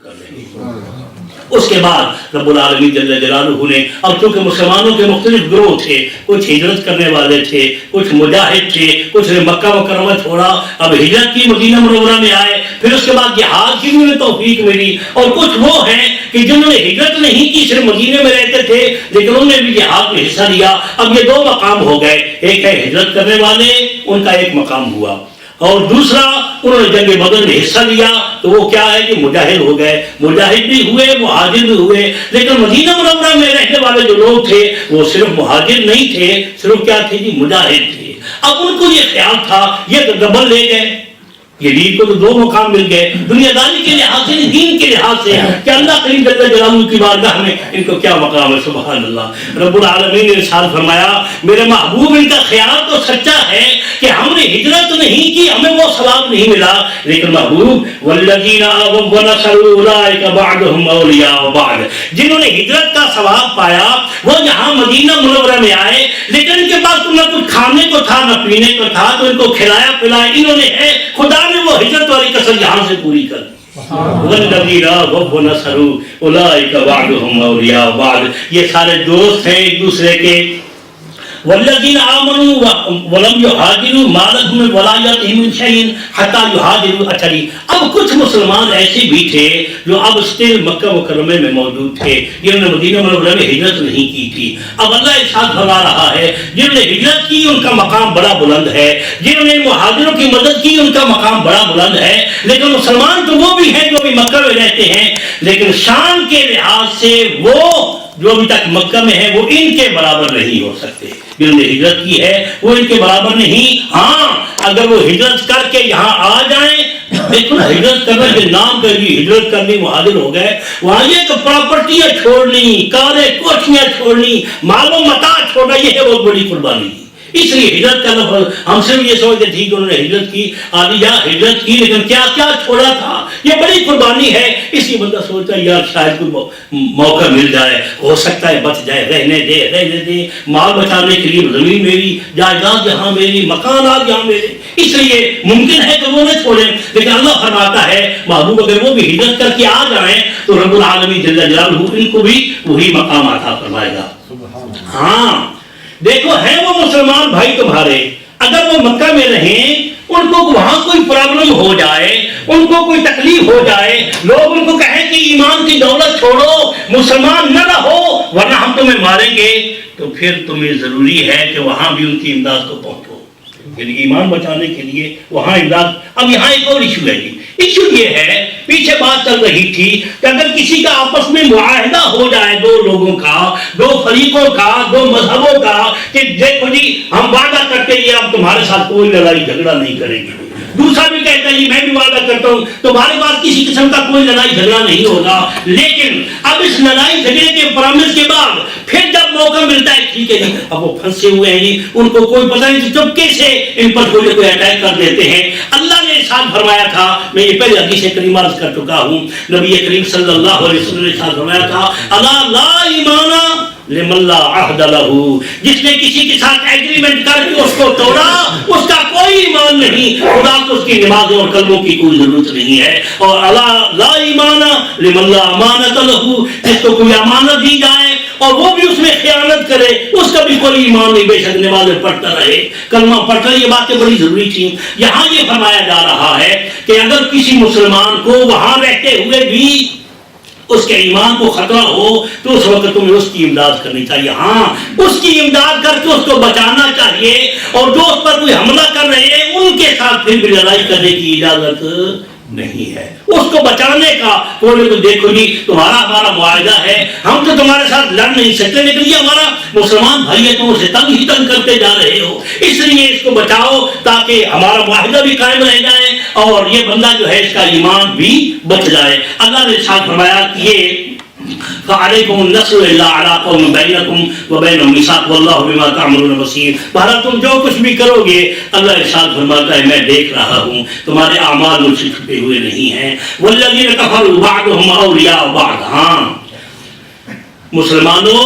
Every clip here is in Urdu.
کر رہے ہیں۔ اس کے بعد رب العالمین جل جلالہ نے، اب چونکہ مسلمانوں کے مختلف گروہ تھے، کچھ ہجرت کرنے والے تھے، کچھ مجاہد تھے، کچھ نے مکہ مکرمہ چھوڑا، اب ہجرت کی مدینہ منورہ میں آئے، پھر اس کے بعد جہاد کی بھی انہیں توفیق ملی، اور کچھ وہ ہیں کہ جنہوں نے ہجرت نہیں کی، صرف مدینے میں رہتے تھے لیکن انہوں نے بھی جہاد میں حصہ لیا۔ اب یہ دو مقام ہو گئے، ایک ہے ہجرت کرنے والے، ان کا ایک مقام ہوا، اور دوسرا انہوں نے جنگ بدر میں حصہ لیا تو وہ کیا ہے کہ مجاہد ہو گئے، مجاہد بھی ہوئے، مہاجر بھی ہوئے۔ لیکن مدینہ منورہ میں رہنے والے جو لوگ تھے وہ صرف مہاجر نہیں تھے، صرف کیا تھے جی، مجاہد تھے۔ اب ان کو یہ خیال تھا یہ تو ڈبل لے گئے، یہ دین کو تو دو مقام مل گئے، دنیا داری کے لحاظ سے، دین کے لحاظ سے، کہ اللہ کریم جل جلالہ کی بارگاہ میں ان کو کیا مقام ہے۔ سبحان اللہ۔ رب العالمین نے ارشاد فرمایا میرے محبوب ان کا خیال تو سچا ہے کہ ہم نے ہجرت نہیں کی، ہمیں وہ ثواب نہیں ملا، لیکن محبوب والذین آووا ونصروا اولئک بعضهم اولیاء بعض، جنہوں نے ہجرت کا ثواب پایا وہ یہاں مدینہ منورہ میں آئے، لیکن ان کے پاس نہ کچھ کھانے کو تھا نہ پینے کو تھا، تو ان کو کھلایا پلایا انہوں نے ہے، خدا نے وہ ہجرت والی کسر یہاں سے پوری کر دی۔ والذین آووا ونصروا اولئک بعضهم اولیاء بعض، یہ سارے دوست ہیں ایک دوسرے کے۔ والذین آمنوا ولم یہاجروا ما لهم من ولایتهم من شیء حتی یہاجروا۔ اچھا جی، اب کچھ مسلمان ایسے بھی تھے جو اب اسٹل مکہ مکرمہ میں موجود تھے، جنہوں نے مدینہ منورہ میں ہجرت نہیں کی تھی۔ اب اللہ ارشاد فرما رہا ہے جنہوں نے ہجرت کی ان کا مقام بڑا بلند ہے، جنہوں نے مہاجروں کی مدد کی ان کا مقام بڑا بلند ہے، لیکن مسلمان تو وہ بھی ہیں جو بھی مکہ میں رہتے ہیں، لیکن شان کے لحاظ سے وہ جو ابھی تک مکہ میں ہیں وہ ان کے برابر نہیں ہو سکتے۔ جنہوں نے ہجرت کی ہے وہ ان کے برابر نہیں۔ ہاں اگر وہ ہجرت کر کے یہاں آ جائیں، دیکھو نا، ہجرت کرنا کے نام پہ بھی ہجرت کرنی، مہاجر ہو گئے، وہاں یہ کہ پراپرٹیاں چھوڑنی، کاریں کوٹھیاں چھوڑنی، مال و متاع چھوڑنا، یہ ہے بہت بڑی قربانی۔ اس لیے ہجرت کا لفظ ہم سے بھی یہ سوچتے تھے کہ انہوں نے ہجرت کی، عالیہ ہجرت کی، لیکن کیا کیا چھوڑا تھا، یہ بڑی قربانی ہے۔ اسی بندہ سوچتا ہے یار شاید کوئی موقع مل جائے، ہو سکتا ہے بچ جائے، رہنے دے، مال بچانے کے لیے زمین میری، جائیداد یہاں میری، مکانات یہاں میرے، اس لیے ممکن ہے کہ وہ نہ چھوڑیں۔ لیکن اللہ فرماتا ہے محبوب اگر وہ بھی ہجرت کر کے آ جائیں تو رب العالمین جل جلالہ ان کو بھی وہی مقام عطا فرمائے گا۔ ہاں دیکھو ہیں وہ مسلمان بھائی تمہارے، اگر وہ مکہ میں رہیں، ان کو وہاں کوئی پرابلم ہو جائے، ان کو کوئی تکلیف ہو جائے، لوگ ان کو کہیں کہ ایمان کی دولت چھوڑو، مسلمان نہ رہو ورنہ ہم تمہیں ماریں گے، تو پھر تمہیں ضروری ہے کہ وہاں بھی ان کی امداد کو پہنچو، یعنی ایمان بچانے کے لیے وہاں امداد۔ اب یہاں ایک اور ایشو ہے جی، ایشو یہ ہے، پیچھے بات چل رہی تھی کہ اگر کسی کا آپس میں معاہدہ ہو جائے، دو لوگوں کا، دو فریقوں کا، دو مذہبوں کا، کہ دیکھو جی ہم وعدہ کرتے ہیں اب تمہارے ساتھ کوئی لڑائی جھگڑا نہیں کریں گے، دوسرا بھی کہتا ہے جی میں بھی وعدہ کرتا ہوں تمہارے پاس کسی قسم کا کوئی لڑائی جھگڑا نہیں ہوگا، لیکن اب اس لڑائی جھگڑے کے پرامس کے بعد پھر جب موقع ملتا ہے ٹھیک ہے جی اب وہ پھنسے ہوئے ہیں جی، ان کو کوئی پتہ نہیں، چپکے سے ان پر کوئی اٹیک کر دیتے ہیں۔ اللہ نے ارشاد فرمایا تھا، میں یہ پہلے حدیث کریمہ عرض کر چکا ہوں، نبی کریم صلی اللہ علیہ وسلم نے ارشاد فرمایا تھا الا لا ایمان لمن لا عہد لہ، جس نے کسی کے ساتھ ایگریمنٹ کر کے اس کو توڑا اس کا کوئی ایمان نہیں، خدا کو اس کی نمازوں اور کلموں کی کوئی ضرورت نہیں ہے۔ اور الا لا ایمان لمن لا امانۃ لہ، جس کو کوئی امانت دی جائے اور وہ بھی اس میں خیانت کرے اس کا بھی کوئی ایمان نہیں، بے شک نمازیں پڑھتا رہے، کلمہ پڑھتا رہے۔ یہ باتیں بڑی ضروری تھیں۔ یہاں یہ فرمایا جا رہا ہے کہ اگر کسی مسلمان کو وہاں رہتے ہوئے بھی اس کے ایمان کو خطرہ ہو تو اس وقت تمہیں اس کی امداد کرنی چاہیے، ہاں اس کی امداد کر کے اس کو بچانا چاہیے، اور جو اس پر کوئی حملہ کر رہے ہیں ان کے ساتھ پھر بھی لڑائی کرنے کی اجازت نہیں ہے، اس کو بچانے کا۔ بولے تو دیکھو جی تمہارا ہمارا معاہدہ ہے، ہم تو تمہارے ساتھ لڑ نہیں سکتے، لیکن یہ ہمارا مسلمان بھائی ہے، تم اسے تنگ ہی تنگ کرتے جا رہے ہو، اس لیے اس کو بچاؤ تاکہ ہمارا معاہدہ بھی قائم رہ جائے اور یہ بندہ جو ہے اس کا ایمان بھی بچ جائے۔ اللہ نے ارشاد فرمایا کہ یہ فعلیکم النصر الا علی قوم بینکم وبینہم میثاق واللہ بما تعملون بصیر۔ بہرحال تم جو کچھ بھی کرو گے اللہ ارشاد فرماتا ہے میں دیکھ رہا ہوں، تمہارے اعمال مجھ سے چھپے ہوئے نہیں ہیں۔ والذین کفروا بعضهم اولیاء بعض، ہاں مسلمانوں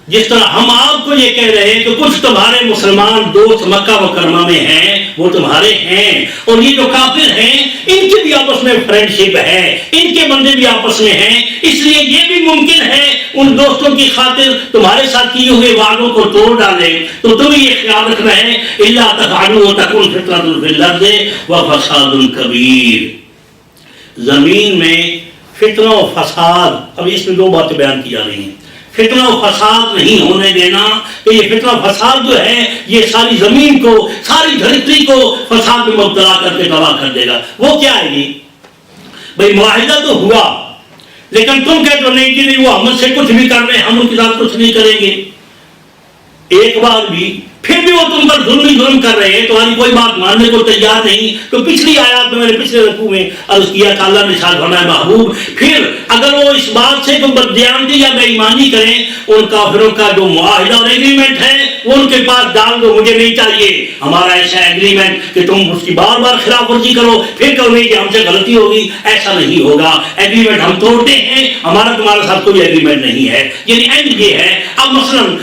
جس طرح ہم آپ کو یہ کہہ رہے ہیں کہ کچھ تمہارے مسلمان دوست مکہ مکرمہ میں ہیں وہ تمہارے ہیں، اور یہ جو کافر ہیں ان کی بھی آپس میں فرینڈشپ ہے، ان کے بندے بھی آپس میں ہیں، اس لیے یہ بھی ممکن ہے ان دوستوں کی خاطر تمہارے ساتھ کیے ہوئے وعدوں کو توڑ ڈالیں۔ تو تمہیں یہ خیال رکھنا ہے الا تفعلوا تکن فتنة فی الارض وفساد کبیر، زمین میں فتنہ و فساد، اب اس میں دو باتیں بیان کی جا رہی ہیں۔ فتنہ و فساد نہیں ہونے دینا، کہ یہ فتنہ و فساد جو ہے یہ ساری زمین کو، ساری دھرتی کو فساد میں مبتلا کر کے تباہ کر دے گا۔ وہ کیا ہے جی؟ بھئی معاہدہ تو ہوا، لیکن تم کہتے ہو نہیں کہ نہیں وہ ہم سے کچھ بھی کر رہے ہیں، ہم ان کے ساتھ کچھ نہیں کریں گے۔ ایک بار بھی پھر بھی وہ تم پر ظلم کر رہے ہیں، تمہاری کوئی بات ماننے کو تیار نہیں۔ تو پچھلی آیات میں نے پچھلے رکوع میں عرض کیا کہ اللہ نے ارشاد فرمایا محبوب پھر اگر وہ اس بات سے کوئی بددیانتی یا بے ایمانی کریں، ان کافروں کا جو معاہدہ اور ایگریمنٹ ہے وہ ان کے پاس ڈال دو، مجھے نہیں چاہیے ہمارا ایسا ایگریمنٹ کہ تم اس کی بار بار خلاف ورزی کرو پھر کہو نہیں کہ ہم سے غلطی ہوگی، ایسا نہیں ہوگا۔ ایگریمنٹ ہم توڑتے ہیں، ہمارا تمہارے ساتھ کوئی ایگریمنٹ نہیں ہے۔ یعنی اینڈ یہ ہے، اب مثلاً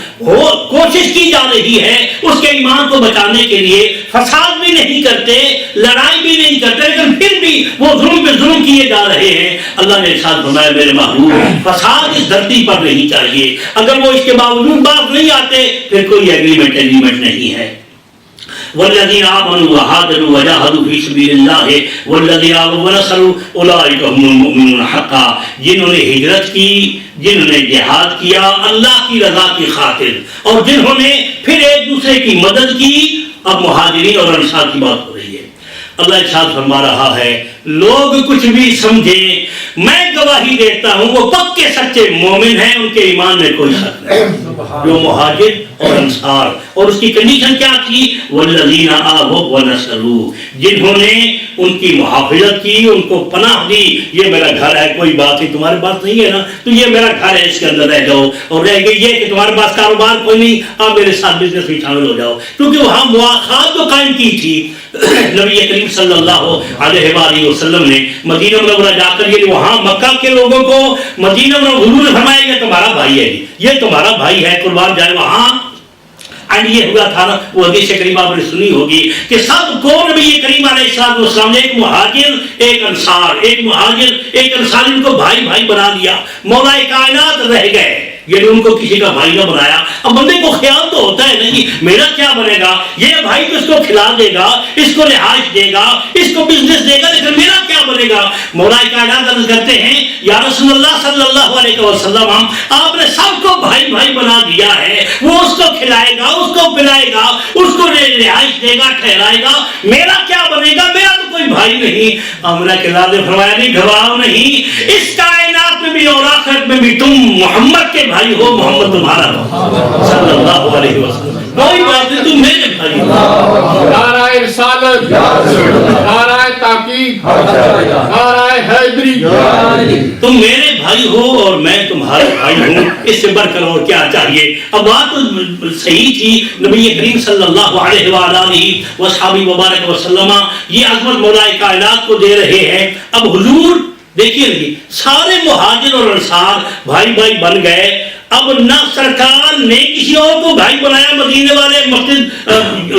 کوشش کی جا رہی ہے اس کے ایمان کو بچانے کے لیے، فساد بھی نہیں کرتے، لڑائی بھی نہیں کرتے، لیکن پھر بھی وہ ظلم پہ ظلم کیے جا رہے ہیں۔ اللہ نے ارشاد فرمایا میرے محبوب فساد اس دھرتی پر نہیں چاہیے، اگر وہ اس کے باوجود باز نہیں آتے پھر کوئی ایگریمنٹ نہیں ہے۔ والذین آمنوا وہاجروا وجاہدوا فی سبیل اللہ والذین آووا ونصروا اولئک هم المؤمنون حقا، جنہوں نے ہجرت کی، جنہوں نے جہاد کیا اللہ کی رضا کی خاطر، اور جنہوں نے پھر ایک دوسرے کی مدد کی۔ اب مہاجرین اور انصار کی بات ہو رہی ہے۔ اللہ ارشاد فرما رہا ہے لوگ کچھ بھی سمجھیں، میں گواہی دیتا ہوں وہ پکے سچے مومن ہیں، ان کے ایمان میں کوئی شک نہیں۔ جو مہاجر اور انصار، اور اس کی کنڈیشن کیا تھی؟ والذین آووا ونصروا، جنہوں نے ان کی محافظت کی، ان کو پناہ دی۔ یہ میرا گھر ہے، کوئی بات نہیں، تمہارے پاس نہیں ہے نا تو یہ میرا گھر ہے، اس کے اندر رہ جاؤ، اور رہ گئی یہ کہ تمہارے پاس کاروبار کوئی نہیں، آپ میرے ساتھ بزنس میں شامل ہو جاؤ، کیونکہ وہاں مواخات جو قائم کی تھی نبی کریم صلی اللہ علیہ وآلہ وسلم نے مدینہ منورہ جا کر، یہ وہاں مکہ کے لوگوں کو مدینہ منورہ حضور نے فرمایا یہ تمہارا بھائی ہے، یہ تمہارا بھائی ہے، قربان جائے وہاں۔ اینڈ یہ ہوا تھا نا، وہ حدیث کریمہ آپ نے سنی ہوگی کہ سب کو نبی کریم علیہ السلام نے ایک مہاجر ایک انصار، ایک مہاجر ایک انصاری، ان کو بھائی بھائی بنا دیا۔ مولا کائنات رہ گئے، یعنی ان کو کسی کا بھائی نہ بنایا۔ اب بندے کو خیال تو ہوتا ہے نہیں میرا کیا بنے گا، یہ بھائی تو اس کو کھلا دے گا، اس کو رہائش دے گا، اس کو بزنس دے گا، لیکن میرا کیا بنے گا؟ مولا کائنات عرض کرتے ہیں یا رسول اللہ صلی اللہ علیہ وسلم آپ نے سب کو بھائی بھائی بنا دیا ہے، وہ اس کو کھلائے گا، اس کو پلائے گا، اس کو رہائش دے گا، ٹھہرائے گا، میرا کیا بنے گا؟ میرا تو کوئی بھائی نہیں۔ امرہ کے لازم فرمایا نہیں گھبراؤ نہیں، اس کائنات میں بھی اور آخرت میں بھی تم محمد کے بھائی ہو، محمد تمہارا صلی اللہ علیہ وسلم، کوئی بات نہیں، تم میرے بھائی ہو۔ نعرہ رسالت، نعرہ تحقیق، نعرہ حیدری، تم میرے بھائی ہو اور میں تمہارا بھائی ہوں، اس سے بڑھ کر اور کیا چاہیے؟ اب بات تو صحیح تھی، نبی کریم صلی اللہ علیہ وآلہ وصحبہ وبارک وسلم یہ عظمت مولا کائنات کو دے رہے ہیں۔ اب حضور دیکھیے جی سارے مہاجر اور انصار بھائی بھائی بن گئے۔ اب نہ سرکار نے کسی اور کو بھائی بنایا، مدینے والے مسجد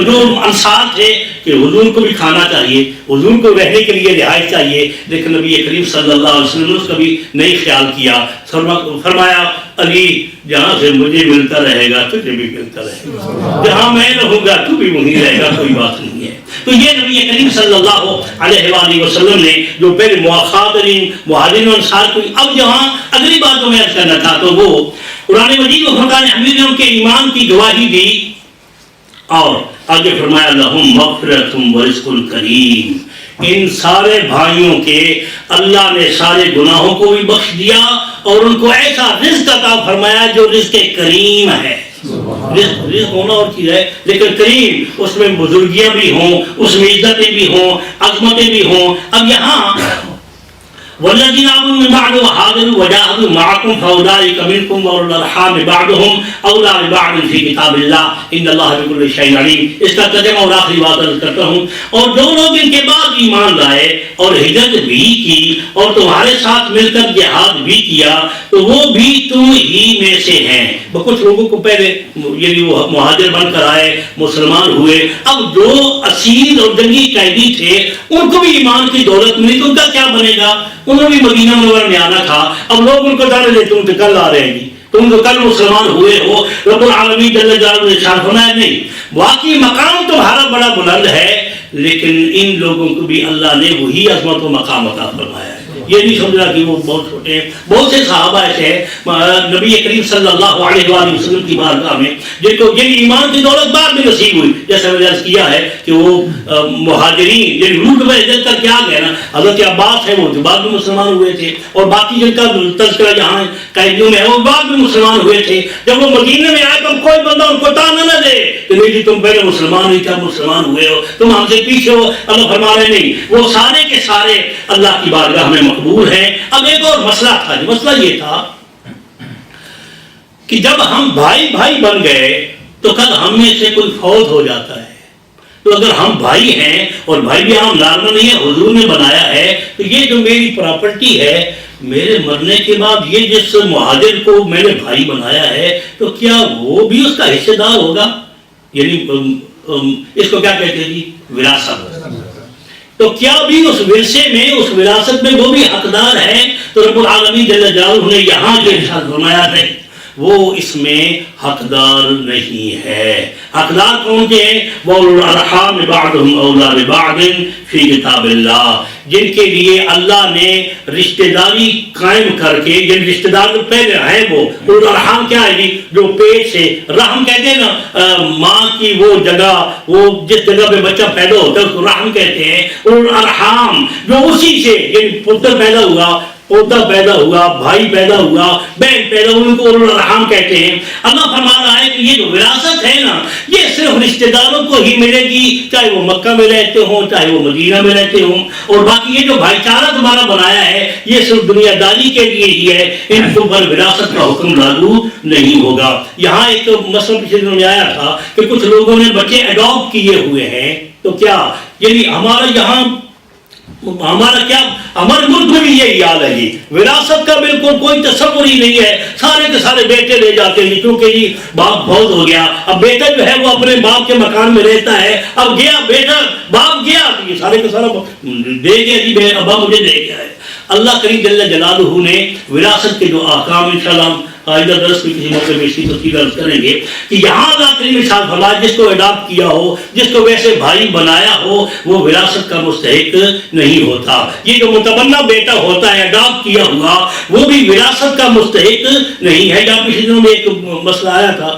جو انصار تھے کہ حضور کو بھی کھانا چاہیے، حضور کو رہنے کے لیے رہائش چاہیے، لیکن نبی کریم صلی اللہ علیہ وسلم نے اس کا بھی نہیں خیال کیا۔ فرمایا علی جہاں سے مجھے ملتا رہے گا تجھے بھی ملتا رہے گا، جہاں میں رہوں گا تو بھی وہیں رہے گا، کوئی بات نہیں ہے۔ تو یہ نبی کریم صلی اللہ علیہ وآلہ وسلم نے جو پہلے مواخات مہاجرین و انصار کو، اب یہاں اگلی بات جو میں عرض کرنا چاہتا ہوں وہ قرآن مجید و فرقان حمید نے ان کے ایمان کی گواہی دی، اور آگے فرمایا لہم مغفرۃ ورزق کریم، ان سارے بھائیوں کے اللہ نے سارے گناہوں کو بھی بخش دیا اور ان کو ایسا رزق عطا فرمایا جو رزق کریم ہے۔ رزق ہونا اور چیز ہے، لیکن کریم اس میں بزرگیاں بھی ہوں، اس میں عزتیں بھی ہوں، عظمتیں بھی ہوں۔ اب یہاں والذین آمنوا من بعد وهاجروا وجاهدوا معكم فأولئك منكم وأولو الأرحام بعضهم أولى ببعض في کتاب اللہ ان اللہ بكل شيء علیم. اس کا ترجمہ اور آخری بات عرض کرتا ہوں. اور جو لوگ ان کے بعد ایمان لائے اور ہجرت بھی کی اور تمہارے ساتھ مل کر جہاد بھی کیا تو وہ بھی تم ہی میں سے ہیں. کچھ لوگوں کو پہلے یعنی وہ مہاجر بن کر آئے, مسلمان ہوئے, اب جو اسیر اور جنگی قیدی تھے ان کو بھی ایمان کی دولت ملی تو ان کا کیا بنے گا؟ انہوں نے مدینہ منورہ میں آنا تھا. اب لوگ ان کو جانے لے تم تو کل آ رہے ہیں جی, تم تو کل مسلمان ہوئے ہو. رب العالمین جل جلالہ نے ارشاد فرمایا نہیں, واقعی مقام تمہارا بڑا بلند ہے لیکن ان لوگوں کو بھی اللہ نے وہی عظمت و مقام عطا فرمایا ہے. یہ نہیں سمجھا کہ وہ بہت چھوٹے ہیں. بہت سے صحابہ ایسے ہیں نبی کریم صلی اللہ علیہ وآلہ وسلم کی بارگاہ میں جن کو یہ ایمان کی دولت بعد میں نصیب ہوئی. جیسے میں نے عرض کیا ہے کہ وہ مہاجرین جن روٹ میں ہجرت کر کے آ گئے نا, حضرت عباس ہے وہ جو بعد میں مسلمان ہوئے تھے, اور باقی جن کا تذکرہ یہاں قیدیوں میں ہے وہ بعد میں مسلمان ہوئے تھے. جب وہ مدینہ میں آئے تو کوئی بندہ ان کو تانا نہ دے کہ نہیں جی تم پہلے مسلمان نہیں تھے مسلمان ہوئے ہو, تم ہم سے پیچھے ہو. اللہ فرما رہے نہیں, وہ سارے کے سارے اللہ کی بارگاہ میں مقبول ہیں. اب ایک اور مسئلہ تھا, مسئلہ یہ تھا کہ جب ہم بھائی بھائی بن گئے تو کل ہم میں سے کوئی فوت ہو جاتا ہے تو اگر ہم بھائی ہیں اور بھائی بھی ہم لازم نہیں ہے, حضور نے بنایا ہے تو یہ جو میری پراپرٹی ہے میرے مرنے کے بعد یہ جس مہاجر کو میں نے بھائی بنایا ہے تو کیا وہ بھی اس کا حصے دار ہوگا؟ یعنی اس کو کیا کہتے ہیں جی, وراثت. تو کیا بھی اس ورثے میں اس وراثت میں وہ بھی حقدار ہے؟ تو رب العالمین جل جلالہ نے یہاں جو ارشاد فرمایا ہے وہ اس میں حقدار نہیں ہے. حقدار کون سے ہیں؟ وَأُولُو الْأَرْحَامِ بَعْضُهُمْ أَوْلَىٰ بِبَعْضٍ فِي کتاب اللہ, جن کے لیے اللہ نے رشتہ داری قائم کر کے, جن رشتہ دار جو پہلے ہیں وہ اولو الارحام کیا ہے جی, جو پیٹ سے رحم کہتے ہیں نا, ماں کی وہ جگہ, وہ جس جگہ پہ بچہ پیدا ہوتا ہے اس کو رحم کہتے ہیں. اولو الارحام جو اسی سے یعنی پتر پیدا ہوا, پوتا پیدا ہوا, بھائی پیدا ہوا, بہن پیدا ہوئی, ان کو اولو الارحام کہتے ہیں. اللہ فرما رہا ہے کہ یہ جو وراثت ہے نا یہ صرف رشتہ داروں کو ہی ملے گی, چاہے وہ مکہ میں رہتے ہوں چاہے وہ مدینہ میں رہتے ہوں. اور باقی یہ جو بھائی چارہ تمہارا بنایا ہے یہ صرف دنیا داری کے لیے ہی ہے, ان کو پر وراثت کا حکم لاگو نہیں ہوگا. یہاں ایک مسئلہ پچھلے دنوں میں آیا تھا کہ کچھ لوگوں نے بچے اڈاپٹ کیے ہوئے ہیں تو کیا یعنی ہمارا یہاں ہمارا کیا, ہمارے ملک میں بھی یہی حال ہے جی, وراثت کا بالکل کوئی تصور ہی نہیں ہے. سارے کے سارے بیٹے لے جاتے ہیں کیونکہ جی باپ بہت ہو گیا, اب بیٹا جو ہے وہ اپنے باپ کے مکان میں رہتا ہے, اب گیا بیٹا, باپ گیا تو یہ سارے کے سارا دے گیا جی, ابا مجھے دے گیا ہے. اللہ کریم جل جلالہ نے وراثت کے جو احکام انشاءاللہ آئندہ درس میں کسی موقع میں اسی تفصیل عرض کریں گے کہ یہاں اللہ کریم ارشاد فرمایا جس کو اڈاپٹ کیا ہو, جس کو ویسے بھائی بنایا ہو وہ وراثت کا مستحق نہیں ہوتا. یہ جو متبنہ بیٹا ہوتا ہے اڈاپٹ کیا ہوا وہ بھی وراثت کا مستحق نہیں ہے. جہاں پچھلے دنوں میں ایک مسئلہ آیا تھا,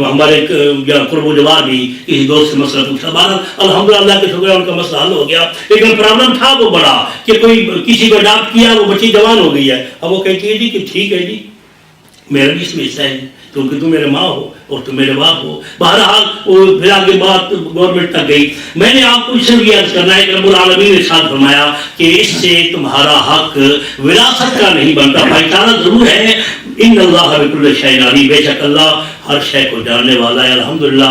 ہمارے قرب و جوار بھی کسی دوست سے مسئلہ پوچھا, بہرحال الحمدللہ اللہ کے شکر ہے ان کا مسئلہ حل ہو گیا. لیکن پرابلم تھا وہ بڑا کہ کوئی کسی کو اڈاپٹ کیا, وہ بچی جوان ہو گئی ہے, اب وہ کہتی ہے جی کہ ٹھیک ہے جی میرا بھی اس میں حصہ ہے کیونکہ تم میرے ماں ہو اور تم میرے باپ ہو. بہرحال وہ پھر آگے بات گورنمنٹ تک گئی. میں نے آپ کو صرف یہ عرض کرنا ہے کہ رب العالمین نے ارشاد فرمایا کہ اس سے تمہارا حق وراثت کا نہیں بنتا. بھائی چارہ ضرور ہے, ان اللہ بکل شیء علیم, بے شک اللہ ہر شے کو جاننے والا ہے. الحمدللہ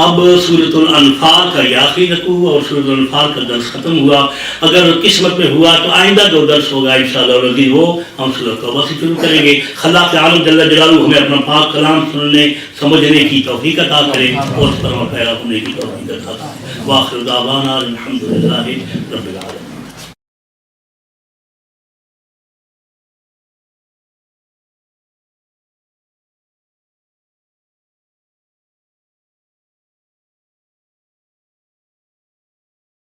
اب سورۃ الانفال کا یہ آخری رکوع اور سورۃ الانفال کا درس ختم ہوا. اگر قسمت میں ہوا تو آئندہ جو درس ہوگا انشاءاللہ العزیز وہ ہم سورۃ توبہ سے شروع کریں گے. خلاق عالم جل جلالہ ہمیں اپنا پاک کلام سننے سمجھنے کی توفیق عطا کرے اور اس پر عمل پیرا ہونے کی توفیق عطا کرے. وآخر دعوانا الحمدللہ رب العالمین.